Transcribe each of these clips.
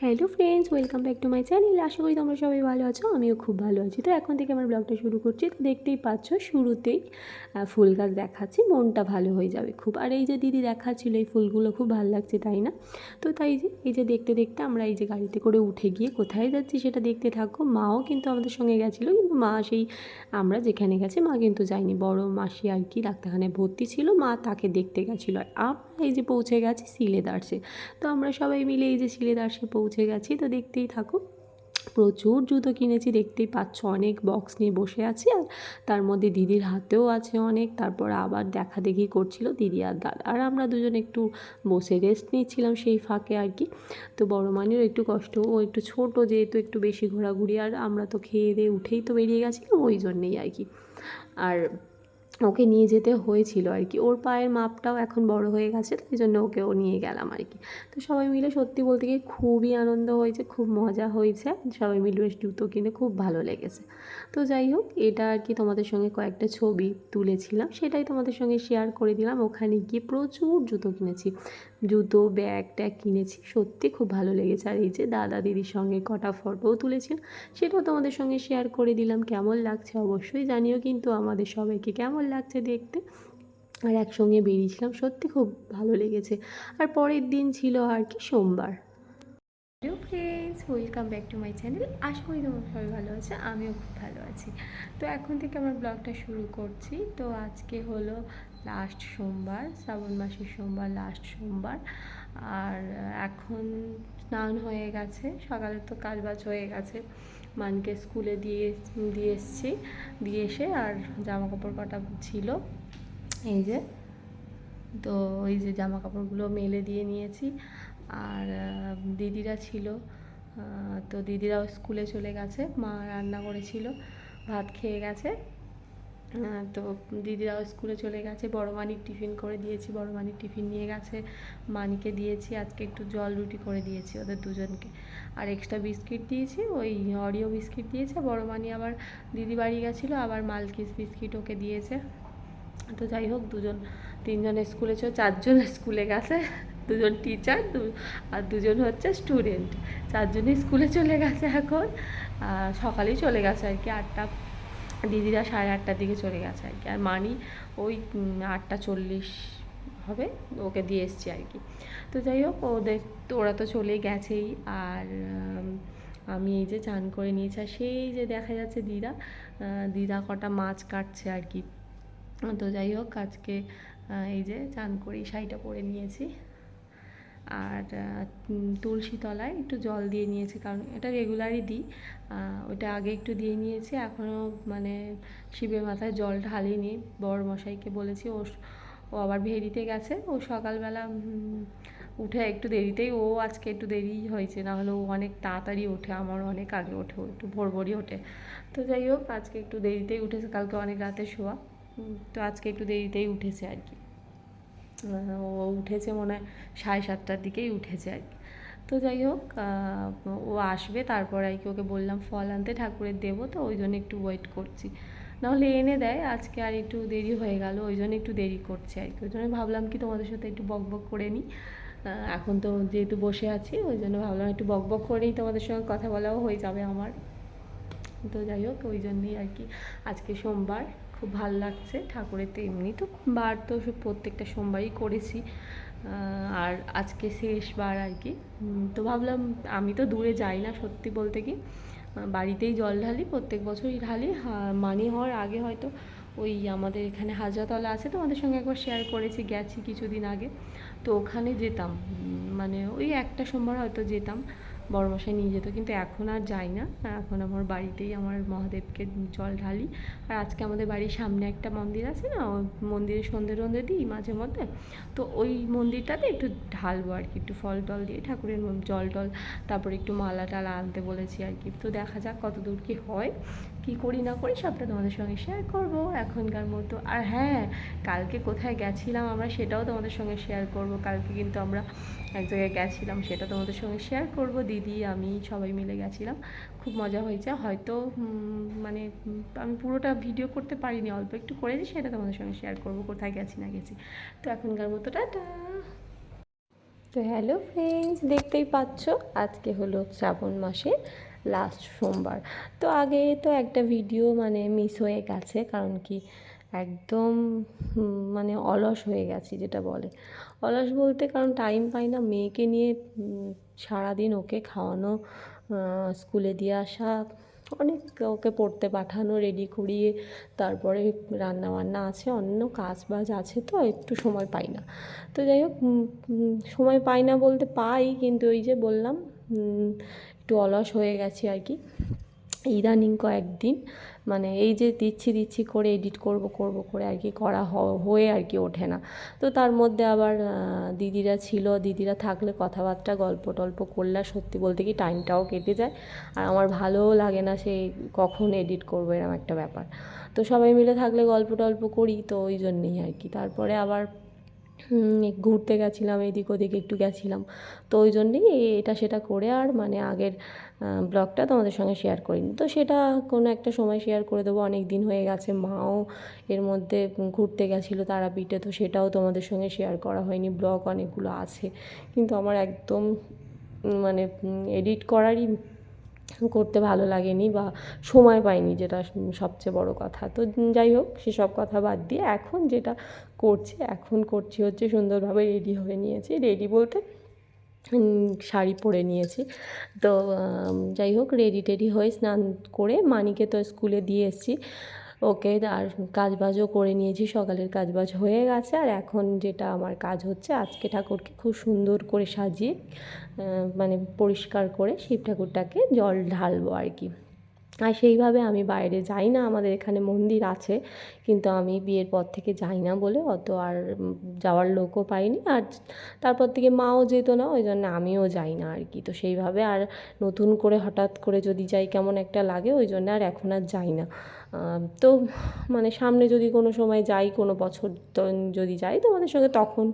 Hello friends, welcome back to my channel. আশা করি তোমরা সবাই ভালো আছো, আমিও খুব ভালো আছি। তো এখন থেকে আমার ব্লগটা শুরু করছি। তো দেখতেই পাচ্ছ শুরুতেই ফুল গাছ দেখাচ্ছি, মনটা ভালো হয়ে যাবে খুব। আর এই যে দিদি দেখাচ্ছিল এই ফুলগুলো খুব ভালো লাগছে, তাই না? তো তাই যে এই যে দেখতে দেখতে আমরা এই যে গাড়িতে করে উঠে গিয়ে কোথায় যাচ্ছি সেটা দেখতে থাকো। মাও কিন্তু আমাদের সঙ্গে গেছিলো, কিন্তু মা সেই আমরা যেখানে গেছি মা কিন্তু যায়নি। বড় মাসি আর কি ডাক্তারখানায় ভর্তি ছিল, মা তাকে দেখতে গেছিলো। আর আমরা এই যে পৌঁছে গেছি সিলেদার্সে। তো আমরা সবাই মিলে এই যে সিলেদার্সে পৌঁছে গেছি। তো দেখতেই থাকো, প্রচুর জুতো কিনেছি, দেখতেই পাচ্ছ। অনেক বক্স নিয়ে বসে আছি, আর তার মধ্যে দিদির হাতেও আছে অনেক। তারপর আবার দেখা দেখি করছিল দিদি আর দাদা, আর আমরা দুজন একটু বসে রেস্ট নিচ্ছিলাম সেই ফাঁকে আর কি। তো বড় মানিরও একটু কষ্ট, ও একটু ছোট যেহেতু একটু বেশি ঘোরাঘুরি, আর আমরা তো খেয়ে দিয়ে উঠেই তো বেরিয়ে গেছিলাম ওই জন্যেই আর কি। আর ওকে নিয়ে যেতে হয়েছিল আর কি, ওর পায়ের মাপটাও এখন বড় হয়ে গেছে, তাই জন্য ওকেও নিয়ে গেলাম আর কি। তো সবাই মিলে সত্যি বলতে গিয়ে খুবই আনন্দ হয়েছে, খুব মজা হয়েছে। সবাই মিলে বেশ জুতো কিনে খুব ভালো লেগেছে। তো যাই হোক, এটা আর কি তোমাদের সঙ্গে কয়েকটা ছবি তুলেছিলাম, সেটাই তোমাদের সঙ্গে শেয়ার করে দিলাম। ওখানে গিয়ে প্রচুর জুতো কিনেছি, জুতো ব্যাগ ট্যাগ কিনেছি, সত্যি খুব ভালো লেগেছে। আর এই যে দাদা দিদির সঙ্গে কটা ফটোও তুলেছিলাম, সেটাও তোমাদের সঙ্গে শেয়ার করে দিলাম। কেমন লাগছে অবশ্যই জানিও কিন্তু আমাদের সবাইকে কেমন লাগছে দেখতে। আর একসঙ্গে বেরিয়েছিলাম, সত্যি খুব ভালো লেগেছে। আর পরের দিন ছিল আর কি সোমবার। Hello friends, welcome back to my channel. আশা করি তোমরা সবাই ভালো আছে, আমিও খুব ভালো আছি। তো এখন থেকে আমার ব্লগটা শুরু করছি। তো আজকে হলো লাস্ট সোমবার, শ্রাবণ মাসের সোমবার, লাস্ট সোমবার। আর এখন স্নান হয়ে গেছে, সকালে তো কাজবাজ হয়ে গেছে। মানকে স্কুলে দিয়ে এসছি, দিয়ে এসে আর জামা কাপড় কটা ছিল এই যে, তো ওই যে জামা কাপড়গুলো মেলে দিয়ে নিয়েছি। আর দিদিরা ছিল, তো দিদিরাও স্কুলে চলে গেছে। মা রান্না করেছিল, ভাত খেয়ে গেছে। তো দিদিরাও স্কুলে চলে গেছে। বড় মানিক টিফিন করে দিয়েছি, বড় মানিক টিফিন নিয়ে গেছে, মানিকে দিয়েছি। আজকে একটু জল রুটি করে দিয়েছি ওদের দুজনকে, আর এক্সট্রা বিস্কিট দিয়েছি, ওই অরিও বিস্কিট দিয়েছে। বড় মানি আবার দিদি বাড়ি গেছিলো, আবার মালকিস বিস্কিট ওকে দিয়েছে। তো যাই হোক, তিনজন স্কুলে চারজন স্কুলে গেছে, দুজন টিচার আর দুজন হচ্ছে স্টুডেন্ট। চারজনই স্কুলে চলে গেছে এখন। সকালেই চলে গেছে আর কি, 8টা, দিদিরা 8:30টার দিকে চলে গেছে আর কি। আর মানি ওই 8:40 হবে, ওকে দিয়ে এসছি আর কি। তো যাই হোক, ওরা তো চলে গেছেই। আর আমি এই যে চান করে নিয়েছি, আর সেই যে দেখা যাচ্ছে দিদা কটা মাছ কাটছে আর কি। তো যাই হোক, আজকে এই যে চান করেই শাড়িটা পরে নিয়েছি। আর তুলসী তলায় একটু জল দিয়ে নিয়েছি, কারণ এটা রেগুলারই দিই। ওটা আগে একটু দিয়ে নিয়েছি, এখনও মানে শিবের মাথায় জল ঢালিনি। বড় মশাইকে বলেছি, ও আবার ভেরিতে গেছে। ও সকালবেলা উঠে একটু দেরিতেই, ও আজকে একটু দেরি হয়েছে, নাহলে ও অনেক তাড়াতাড়ি ওঠে, আমার অনেক আগে ওঠে, ও একটু ভোরই ওঠে। তো যাই হোক, আজকে একটু দেরিতেই উঠেছে, কালকে অনেক রাতে শোয়া, তো আজকে একটু দেরিতেই উঠেছে আর কি। ও উঠেছে মনে হয় 7:30টার দিকেই উঠেছে আর কি। তো যাই হোক, ও আসবে তারপর আর কি। ওকে বললাম ফল আনতে, ঠাকুরের দেবো, তো ওই জন্য একটু ওয়েট করছি, নাহলে এনে দেয়। আজকে আর একটু দেরি হয়ে গেল, ওই জন্য একটু দেরি করছে আর কি। ওই জন্য ভাবলাম কি তোমাদের সাথে একটু বকবক করে নিই। এখন তো যেহেতু বসে আছি, ওই জন্য ভাবলাম একটু বকবক করেই তোমাদের সঙ্গে কথা বলাও হয়ে যাবে আমার। তো যাই হোক, ওই জন্যই আর কি। আজকে সোমবার, খুব ভাল লাগছে। ঠাকুরের তো এমনি তো বার তো প্রত্যেকটা সোমবারই করেছি, আর আজকে শেষবার আর কি। তো ভাবলাম, আমি তো দূরে যাই না সত্যি বলতে কি, বাড়িতেই জল ঢালি, প্রত্যেক বছরই ঢালি। মানি হওয়ার আগে হয়তো ওই আমাদের এখানে হাজরাতলা আছে, তোমাদের সঙ্গে একবার শেয়ার করেছি, গেছি কিছুদিন আগে। তো ওখানে যেতাম, মানে ওই একটা সোমবার হয়তো যেতাম, বড়মশাই নিয়ে যেত। কিন্তু এখন আর যাই না, এখন আমার বাড়িতেই আমার মহাদেবকে জল ঢালি। আর আজকে আমাদের বাড়ির সামনে একটা মন্দির আছে না, ওই মন্দিরে সন্ধে দিই মাঝে মধ্যে। তো ওই মন্দিরটাতে একটু ঢালবো আর কি, একটু ফল টল দিয়ে ঠাকুরের জল টল, তারপরে একটু মালা টালা আনতে বলেছি আর কি। তো দেখা যাক কত দূর কী হয়, কী করি না করি সবটা তোমাদের সঙ্গে শেয়ার করব এখনকার মতো। আর হ্যাঁ, কালকে কোথায় গেছিলাম আমরা সেটাও তোমাদের সঙ্গে শেয়ার করব। কালকে কিন্তু আমরা এক জায়গায় গেছিলাম, সেটা তোমাদের সঙ্গে শেয়ার করব। দিদি আমি সবাই মিলে গেছিলাম, খুব মজা হয়েছে। হয়তো মানে আমি পুরোটা ভিডিও করতে পারিনি, অল্প একটু করেছি, সেটা তোমাদের সঙ্গে শেয়ার করব কোথায় গেছি না গেছি। তো এখনকার মতো টাটা। তো হ্যালো ফ্রেন্ডস, দেখতেই পাচ্ছ আজকে হলো শ্রাবণ মাসের লাস্ট সোমবার। তো আগে তো একটা ভিডিও মানে মিস হয়ে গেছে, কারণ কি একদম মানে অলস হয়ে গেছি, যেটা বলে অলস বলতে, কারণ টাইম পাই না মেয়েকে নিয়ে। সারাদিন ওকে খাওয়ানো, স্কুলে দিয়ে আসা, অনেক ওকে পড়তে পাঠানো, রেডি করিয়ে তারপরে রান্না বান্না আছে, অন্য কাজ বাজ আছে, তো একটু সময় পাই না। তো যাই হোক, সময় পাই না বলতে পাই, কিন্তু ওই যে বললাম একটু অলস হয়ে গেছি আর কি ইদানিং কয়েকদিন। মানে এই যে দিচ্ছি করে এডিট করব করে আর কি করা হয়ে আর কি ওঠে না। তো তার মধ্যে আবার দিদিরা ছিল, দিদিরা থাকলে কথাবার্তা গল্প টল্প করলে সত্যি বলতে কি টাইমটাও কেটে যায়, আর আমার ভালোও লাগে না সেই কখন এডিট করবো এরকম একটা ব্যাপার। তো সবাই মিলে থাকলে গল্প টল্প করি, তো ওই জন্যেই আর কি। তারপরে আবার ঘুরতে গেছিলাম, এদিক ওদিক একটু গেছিলাম, তো ওই জন্যেই এটা সেটা করে আর মানে আগের ব্লগটা তোমাদের সঙ্গে শেয়ার করিনি। তো সেটা কোনো একটা সময় শেয়ার করে দেবো, অনেক দিন হয়ে গেছে। মাও এর মধ্যে ঘুরতে গেছিলো তারাপীঠে, তো সেটাও তোমাদের সঙ্গে শেয়ার করা হয়নি। ব্লগ অনেকগুলো আছে, কিন্তু আমার একদম মানে এডিট করারই করতে ভালো লাগেনি বা সময় পাইনি, যেটা সবচেয়ে বড় কথা। তো যাই হোক, সেসব কথা বাদ দিয়ে এখন যেটা এখন করছি হচ্ছে সুন্দরভাবে রেডি হয়ে নিয়েছি। রেডি বলতে শাড়ি পরে নিয়েছি। তো যাই হোক, রেডি টেডি হয়ে স্নান করে মানিকে তো স্কুলে দিয়ে এসেছি ওকে, আর কাজবাজও করে নিয়েছি, সকালের কাজবাজ হয়ে গেছে। আর এখন যেটা আমার কাজ হচ্ছে, আজকে ঠাকুরকে খুব সুন্দর করে সাজিয়ে মানে পরিষ্কার করে শিব ঠাকুরটাকে জল ঢালবো আর কি। আর সেইভাবে আমি বাইরে যাই না, আমাদের এখানে মন্দির আছে, কিন্তু আমি বিয়ের পর থেকে যাই না বলে অত আর যাওয়ার লোকও পাইনি। আর তারপর থেকে মাও যেত না, ওই জন্য আমিও যাই না আর কি। তো সেইভাবে আর নতুন করে হঠাৎ করে যদি যাই কেমন একটা লাগে, ওই জন্য আর এখন আর যাই না। তো মানে সামনে যদি কোনো সময় যাই, কোনো বছর তো যদি যাই তোমাদের সঙ্গে, তখন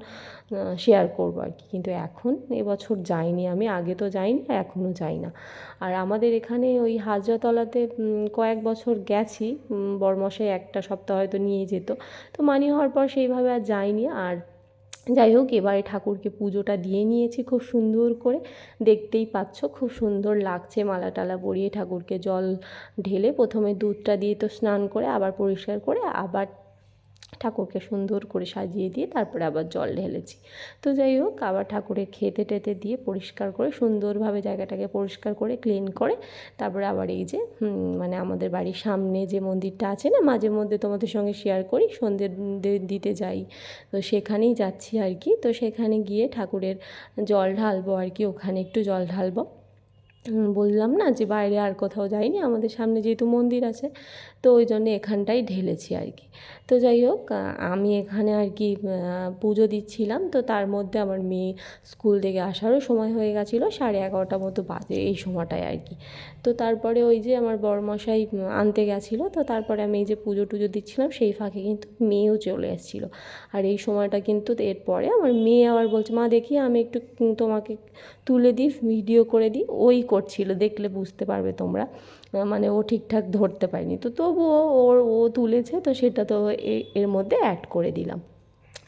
শেয়ার করবো আর কি। কিন্তু এখন এবছর যাইনি আমি, আগে তো যাইনি, এখনও যাই না। আর আমাদের এখানে ওই হাজরাতলাতে কয়েক বছর গেছি, বরমশাই একটা সপ্তাহ হয়তো নিয়ে যেত, তো মানি হওয়ার পর সেইভাবে আর যাইনি। আর যাই হোক, এবারে ঠাকুরকে পুজোটা দিয়ে নিয়েছি খুব সুন্দর করে, দেখতেই পাচ্ছ খুব সুন্দর লাগছে। মালা টালা পরিয়ে ঠাকুরকে জল ঢেলে, প্রথমে দুধটা দিয়ে তো স্নান করে আবার পরিষ্কার করে আবার ঠাকুরকে সুন্দর করে সাজিয়ে দিয়ে তারপরে আবার জল ঢেলেছি। তো যাই হোক, আবার ঠাকুরের খেতে টেতে দিয়ে পরিষ্কার করে সুন্দরভাবে জায়গাটাকে পরিষ্কার করে ক্লিন করে তারপরে আবার এই যে মানে আমাদের বাড়ির সামনে যে মন্দিরটা আছে না, মাঝে মধ্যে তোমাদের সঙ্গে শেয়ার করি, সন্ধ্যে দিতে যাই, তো সেখানেই যাচ্ছি আর কি। তো সেখানে গিয়ে ঠাকুরের জল ঢালবো আর কি, ওখানে একটু জল ঢালবো। বললাম না যে বাইরে আর কোথাও যাইনি, আমাদের সামনে যেহেতু মন্দির আছে, তো ওই জন্য এখানটাই ঢেলেছি আর কি। তো যাই হোক, আমি এখানে আর কি পুজো দিচ্ছিলাম, তো তার মধ্যে আমার মেয়ে স্কুল থেকে আসারও সময় হয়ে গেছিলো, 11:30 মতো বাজে এই সময়টায় আর কি। তো তারপরে ওই যে আমার বড়মশাই আনতে গেছিলো, তো তারপরে আমি এই যে পুজো টুজো দিচ্ছিলাম, সেই ফাঁকে কিন্তু মেয়েও চলে এসেছিলো। আর এই সময়টা কিন্তু এরপরে আমার মেয়ে আবার বলছে, মা দেখি আমি একটু তোমাকে তুলে দিই, ভিডিও করে দিই। ওই করছিল, দেখলে বুঝতে পারবে তোমরা, মানে ও ঠিকঠাক ধরতে পারেনি, তো তবুও ও তুলেছে, তো সেটা তো এর মধ্যে অ্যাড করে দিলাম।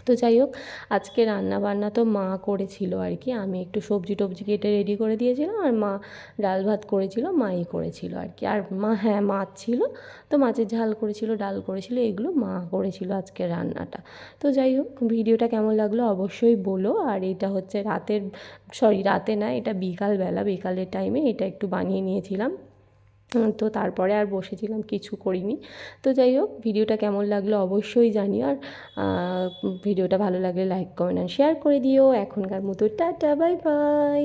তো যাই হোক, আজকে রান্না বান্না তো মা করেছিল আর কি, আমি একটু সবজি টবজি কেটে রেডি করে দিয়েছিলাম, আর মা ডাল ভাত করেছিল, মাই করেছিল আর কি। আর মা, হ্যাঁ মাছ ছিল, তো মাছের ঝাল করেছিল, ডাল করেছিল, এগুলো মা করেছিল আজকে রান্নাটা। তো যাই হোক, ভিডিওটা কেমন লাগলো অবশ্যই বলো। আর এটা হচ্ছে রাতে না, এটা বিকালের টাইমে এটা একটু বানিয়ে নিয়েছিলাম। তো তারপরে আর বসেছিলাম, কিছু করিনি। তো যাই হোক, ভিডিওটা কেমন লাগলো অবশ্যই জানিও। আর ভিডিওটা ভালো লাগলে লাইক কমেন্ট আর শেয়ার করে দিও। এখনকার মতো টাটা, বাই বাই।